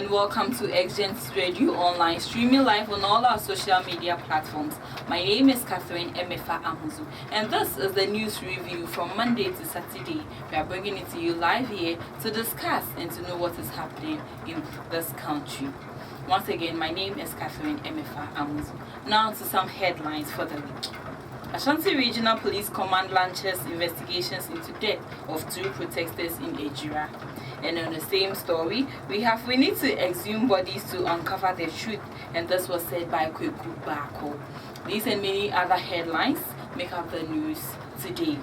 and welcome to XGent Radio Online, streaming live on all our social media platforms. My name is Catherine Emefa Amuzu, and this is the news review from Monday to Saturday. We are bringing it to you live here to discuss and to know what is happening in this country. Once again, my name is Catherine Emefa Amuzu. Now to some headlines for the week. Ashanti Regional Police Command launches investigations into death of 2 protesters in Ejira. And on the same story, we need to exhume bodies to uncover the truth, and this was said by Kweku Bako. These and many other headlines make up the news today.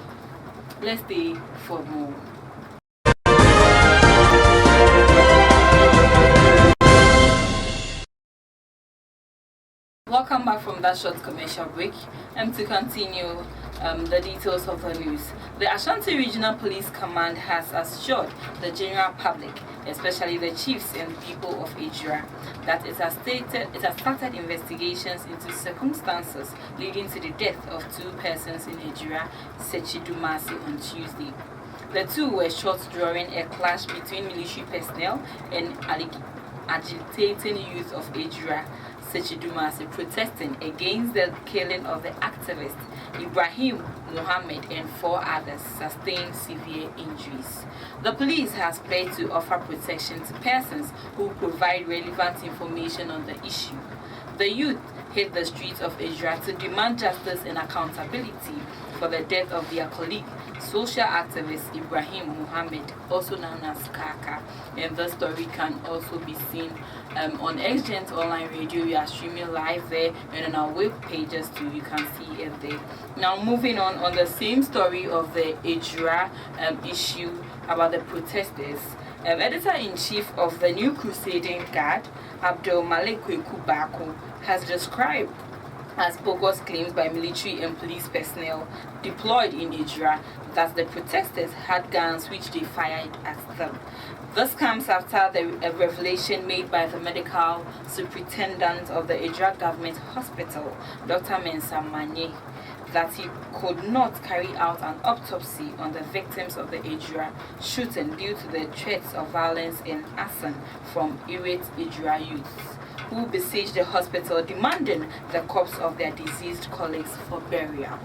Let's stay for more. Welcome back from that short commercial break, and to continue the details of the news. The Ashanti Regional Police Command has assured the general public, especially the chiefs and people of Ejira, that it has started investigations into circumstances leading to the death of 2 persons in Ejira, Sechidumasi, on Tuesday. The 2 were shot during a clash between military personnel and agitating youth of Ejira, Sechidumasi, protesting against the killing of the activist Ibrahim Muhammad, and 4 others sustained severe injuries. The police has pledged to offer protection to persons who provide relevant information on the issue. The youth hit the streets of Ejira to demand justice and accountability for the death of their colleague, social activist Ibrahim Muhammad, also known as Kaka. And the story can also be seen on XGent Online Radio. We are streaming live there, and on our web pages too, you can see it there. Now moving on the same story of the Ejira issue about the protesters. Editor-in-Chief of the New Crusading Guard, Abdul Malik Kweku Bako, has described as bogus claims by military and police personnel deployed in Ejira that the protesters had guns which they fired at them. This comes after a revelation made by the medical superintendent of the Ejira Government Hospital, Dr. Mensa Manye, that he could not carry out an autopsy on the victims of the Ejira shooting due to the threats of violence and arson from irate Ejira youths, who besieged the hospital demanding the corpse of their deceased colleagues for burial.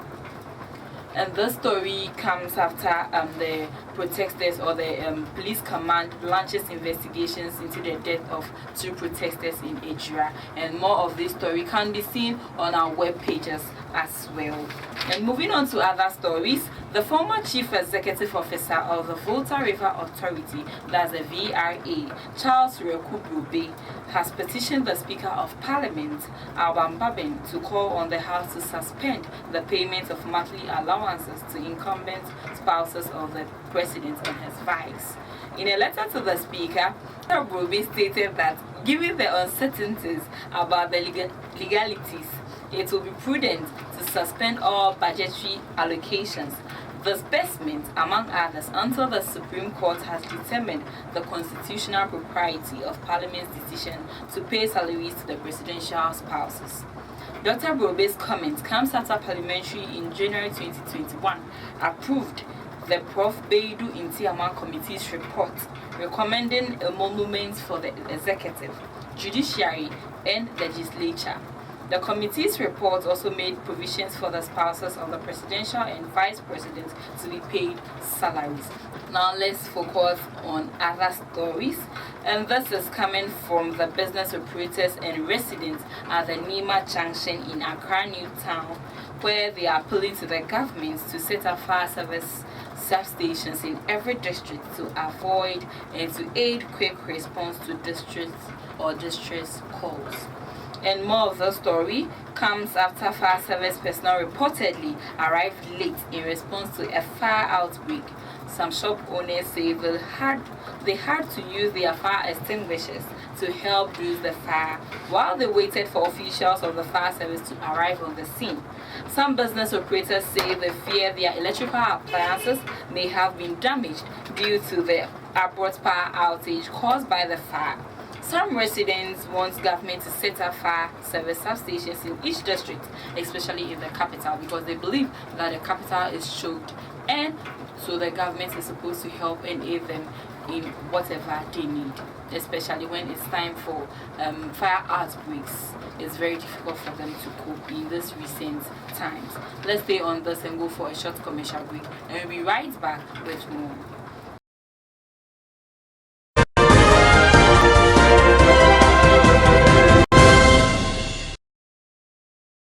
And this story comes after the protesters, or the police command, launches investigations into the death of 2 protesters in Ejira. And more of this story can be seen on our web pages as well. And moving on to other stories, the former Chief Executive Officer of the Volta River Authority, that's the VRA, Charles Rekubube, has petitioned the Speaker of Parliament, Alban Babin, to call on the House to suspend the payment of monthly allowances to incumbent spouses of the President and his vice. In a letter to the Speaker, Rekubube stated that given the uncertainties about the legalities, it will be prudent to suspend all budgetary allocations, disbursement, among others, until the Supreme Court has determined the constitutional propriety of Parliament's decision to pay salaries to the presidential spouses. Dr. Brobe's comment comes after Parliamentary in January 2021 approved the Prof. Beidu Intiaman Committee's report recommending emoluments for the executive, judiciary, and legislature. The committee's report also made provisions for the spouses of the presidential and vice president to be paid salaries. Now let's focus on other stories, and this is coming from the business operators and residents at the Nima Junction in Accra New Town, where they are appealing to the government to set up fire service substations in every district to avoid and to aid quick response to distress calls. And more of the story comes after fire service personnel reportedly arrived late in response to a fire outbreak. Some shop owners say they had to use their fire extinguishers to help reduce the fire while they waited for officials of the fire service to arrive on the scene. Some business operators say they fear their electrical appliances may have been damaged due to the abrupt power outage caused by the fire. Some residents want government to set up fire service substations in each district, especially in the capital, because they believe that the capital is choked, and so the government is supposed to help and aid them in whatever they need, especially when it's time for fire outbreaks. It's very difficult for them to cope in this recent times. Let's stay on this and go for a short commercial break, and we'll be right back with more.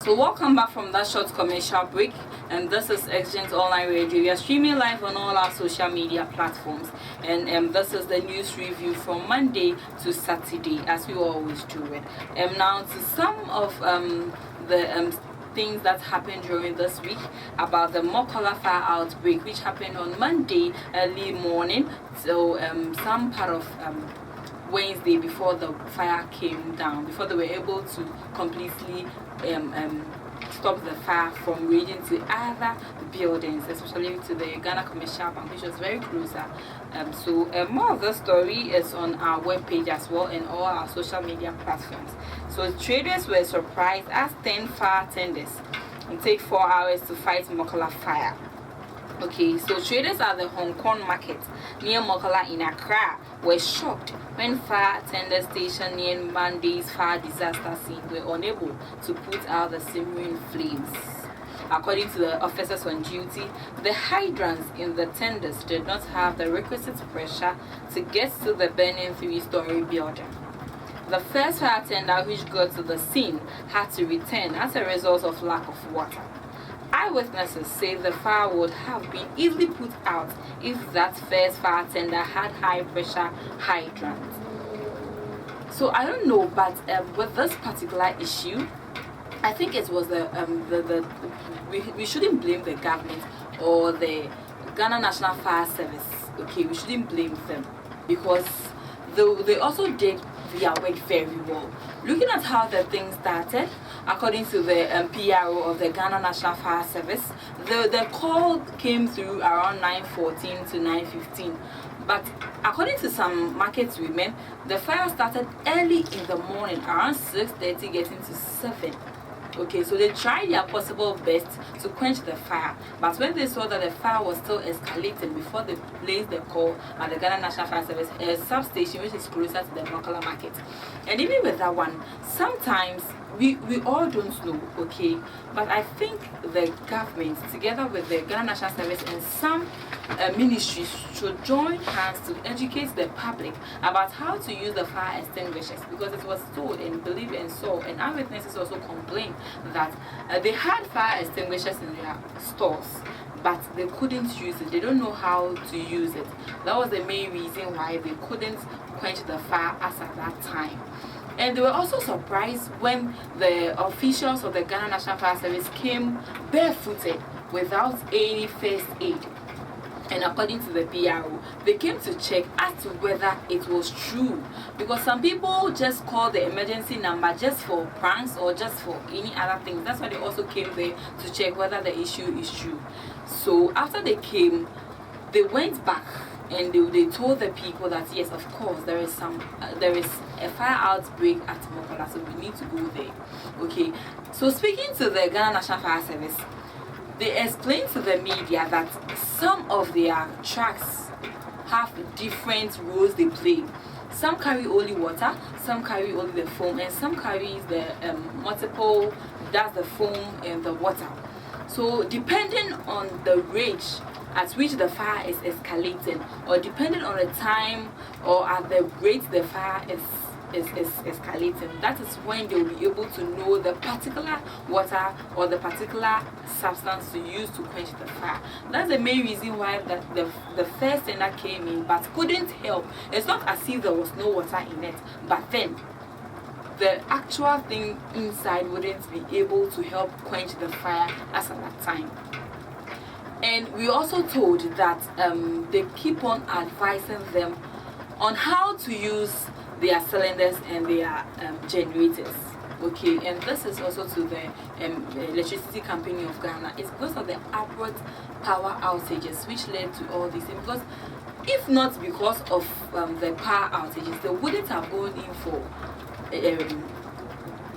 So welcome back from that short commercial break, and this is XGent Online Radio. We are streaming live on all our social media platforms, and this is the news review from Monday to Saturday, as we always do it. Now to some of the things that happened during this week about the Mokola fire outbreak, which happened on Monday early morning. So some part of Wednesday, before the fire came down, before they were able to completely stop the fire from raging to other buildings, especially to the Ghana Commercial Bank, which was very closer. So more of the story is on our webpage as well and all our social media platforms. So traders were surprised as 10 fire tenders and take 4 hours to fight Mokola fire. Okay, so traders at the Hong Kong market near Mokola in Accra were shocked when fire tender station near Monday's fire disaster scene were unable to put out the simmering flames. According to the officers on duty, the hydrants in the tenders did not have the requisite pressure to get to the burning 3-story building. The first fire tender which got to the scene had to return as a result of lack of water. Eyewitnesses say the fire would have been easily put out if that first fire tender had high pressure hydrants. So I don't know, but with this particular issue, I think it was we shouldn't blame the government or the Ghana National Fire Service. Okay, we shouldn't blame them, because they also did their work very well. Looking at how the thing started, according to the PRO of the Ghana National Fire Service, the call came through around 9:14 to 9:15. But according to some market women, the fire started early in the morning, around 6:30, getting to 7. Okay, so they tried their possible best to quench the fire, but when they saw that the fire was still escalating before they placed the call at the Ghana National Fire Service, a substation which is closer to the Mokola market. And even with that one, sometimes we all don't know, okay, but I think the government, together with the Ghana National Service and some ministries, should join hands to educate the public about how to use the fire extinguishers, because it was told and believed and saw, and eyewitnesses also complained that they had fire extinguishers in their stores, but they couldn't use it. They don't know how to use it. That was the main reason why they couldn't quench the fire as at that time. And they were also surprised when the officials of the Ghana National Fire Service came barefooted without any first aid. And according to the PRO, they came to check as to whether it was true, because some people just call the emergency number just for pranks or just for any other things. That's why they also came there to check whether the issue is true. So after they came, they went back and they told the people that yes, of course, there is a fire outbreak at Mokola, so we need to go there. Okay, so speaking to the Ghana National Fire Service, they explained to the media that some of their trucks have different roles they play. Some carry only water, some carry only the foam, and some carries the multiple, that's the foam and the water. So depending on the rate at which the fire is escalating, or depending on the time or at the rate the fire is escalating, that is when they will be able to know the particular water or the particular substance to use to quench the fire. That's the main reason why the first tender came in but couldn't help. It's not as if there was no water in it, but then the actual thing inside wouldn't be able to help quench the fire as at that time. And we also told that they keep on advising them on how to use their cylinders and their generators. Okay, and this is also to the electricity company of Ghana. It's because of the abrupt power outages which led to all this. And because if not because of the power outages, they wouldn't have gone in for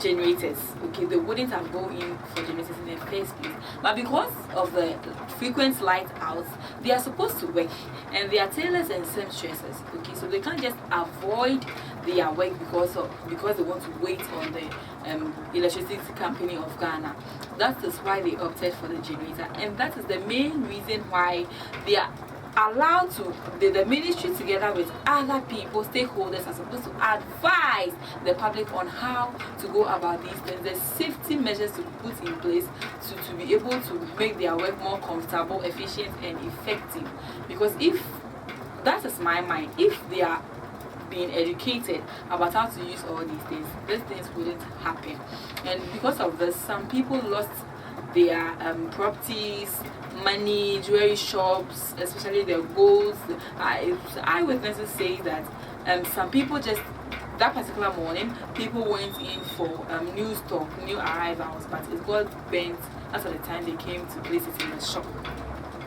generators. Okay, they wouldn't have gone in for generators in the first place, but because of the frequent light outs, they are supposed to work, and they are tailors and seamstresses. Okay, so they can't just avoid their work because they want to wait on the electricity company of Ghana. That is why they opted for the generator, and that is the main reason why they are allowed to, the ministry together with other people, stakeholders, are supposed to advise the public on how to go about these things, the safety measures to put in place to be able to make their work more comfortable, efficient and effective. Because if, that is my mind, if they are being educated about how to use all these things wouldn't happen. And because of this, some people lost their properties, money, jewelry shops, especially their golds. Eyewitnesses say that some people just, that particular morning, people went in for new stock, new arrivals, but it got bent after the time they came to place it in the shop.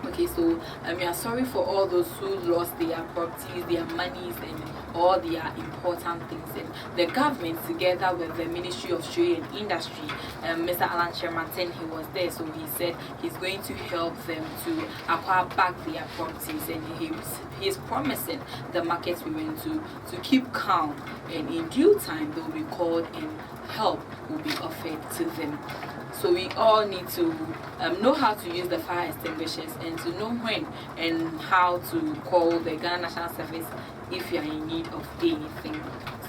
Okay, so we are sorry for all those who lost their properties, their monies, and all their important things. And the government, together with the Ministry of Trade and Industry, Mr. Alan Shermanton, he was there, so he said he's going to help them to acquire back their properties, and he is promising the market women to keep calm, and in due time they will be called and help will be offered to them. So we all need to know how to use the fire extinguishers, and to know when and how to call the Ghana National Service if you are in need of anything.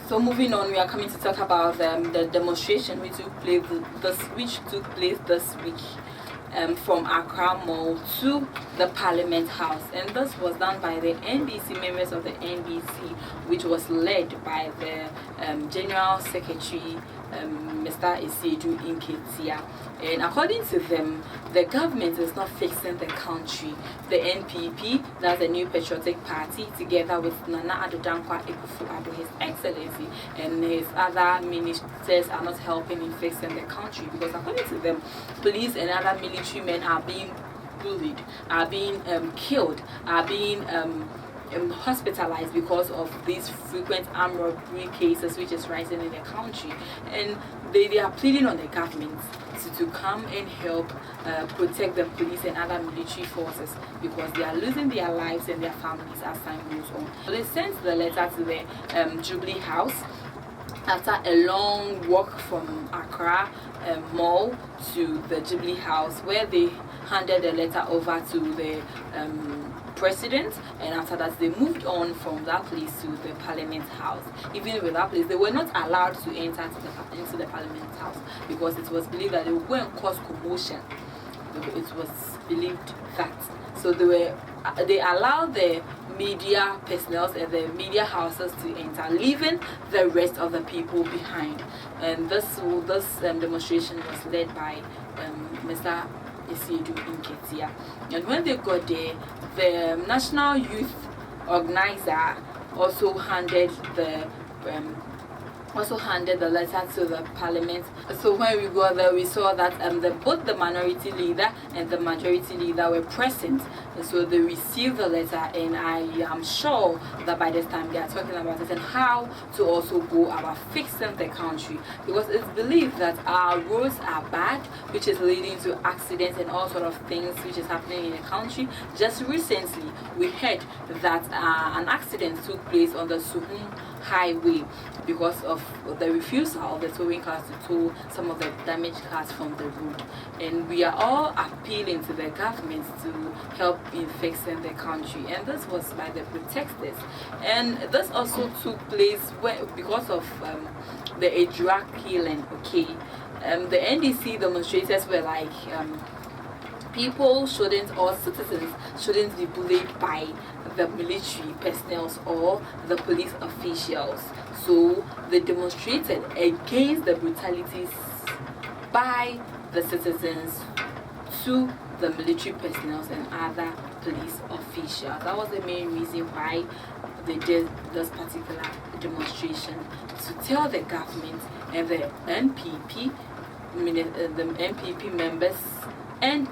So moving on, we are coming to talk about the demonstration which took place this week from Accra Mall to the Parliament House, and this was done by the NDC, members of the NDC, which was led by the General Secretary, Mr. Isiedu Nketia. And according to them, the government is not fixing the country. The NPP, that's the New Patriotic Party, together with Nana Addo Dankwa Akufo-Addo, His Excellency, and his other ministers, are not helping in fixing the country, because according to them, police and other military men are being bullied, are being killed, are being hospitalized because of these frequent armed robbery cases which is rising in the country. And they are pleading on the government to come and help protect the police and other military forces, because they are losing their lives and their families as time goes on. So they sent the letter to the Jubilee House after a long walk from Accra Mall to the Jubilee House, where they handed the letter over to the president, and after that they moved on from that place to the Parliament House. Even with that place, they were not allowed to enter into the Parliament House, because it was believed that they would go and cause commotion. It was believed that. So they allowed the media personnel and the media houses to enter, leaving the rest of the people behind. And this demonstration was led by Mr. Isiedu Nketia. And when they got there, the National Youth Organizer also handed the letter to the Parliament. So when we got there, we saw that both the minority leader and the majority leader were present. So they received the letter, and I am sure that by this time they are talking about it and how to also go about fixing the country, because it's believed that our roads are bad, which is leading to accidents and all sort of things which is happening in the country. Just recently we heard that an accident took place on the Suhum Highway because of the refusal of the towing cars to tow some of the damaged cars from the road. And we are all appealing to the government to help in fixing the country, and this was by the protesters. And this also took place because of the drug killing. Okay, the NDC demonstrators were like, people shouldn't, or citizens shouldn't be bullied by the military personnel or the police officials. So they demonstrated against the brutalities by the citizens to the military personnel and other police officials. That was the main reason why they did this particular demonstration, to tell the government and the NPP members and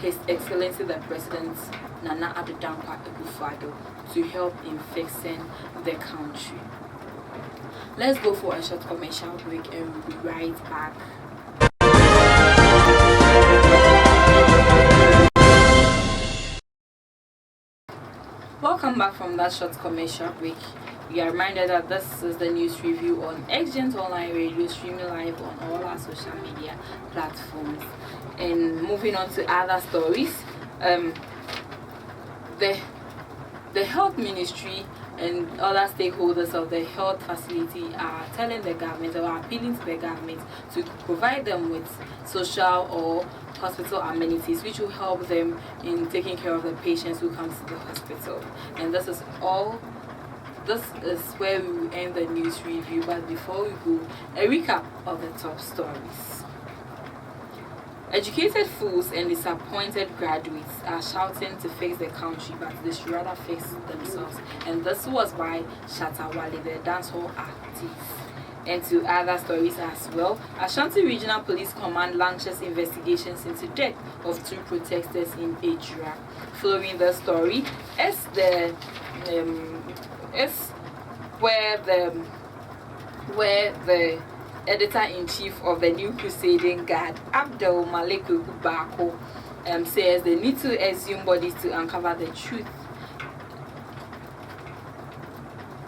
His Excellency the President Nana Addo Dankwa Akufo-Addo to help in fixing the country. Let's go for a short commercial break and we'll be right back. Welcome back from that short commercial break. We are reminded that this is the news review on XGent Online Radio, streaming live on all our social media platforms. And moving on to other stories, the health ministry and other stakeholders of the health facility are telling the government or appealing to the government to provide them with social or hospital amenities which will help them in taking care of the patients who come to the hospital. And this is where we will end the news review. But before we go, a recap of the top stories. Educated fools and disappointed graduates are shouting to fix the country, but they should rather fix themselves. And this was by Shatawale, the dancehall artist. And to other stories as well, Ashanti Regional Police Command launches investigations into death of 2 protesters in Ejura. Following the story, where the editor-in-chief of the New Crusading Guard, Abdul Malik Bako, says they need to exhume bodies to uncover the truth.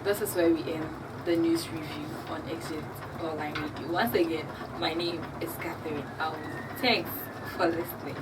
This is where we end the news review on XGent Online Radio. Once again, my name is Catherine Emefa Amuzu. Thanks for listening.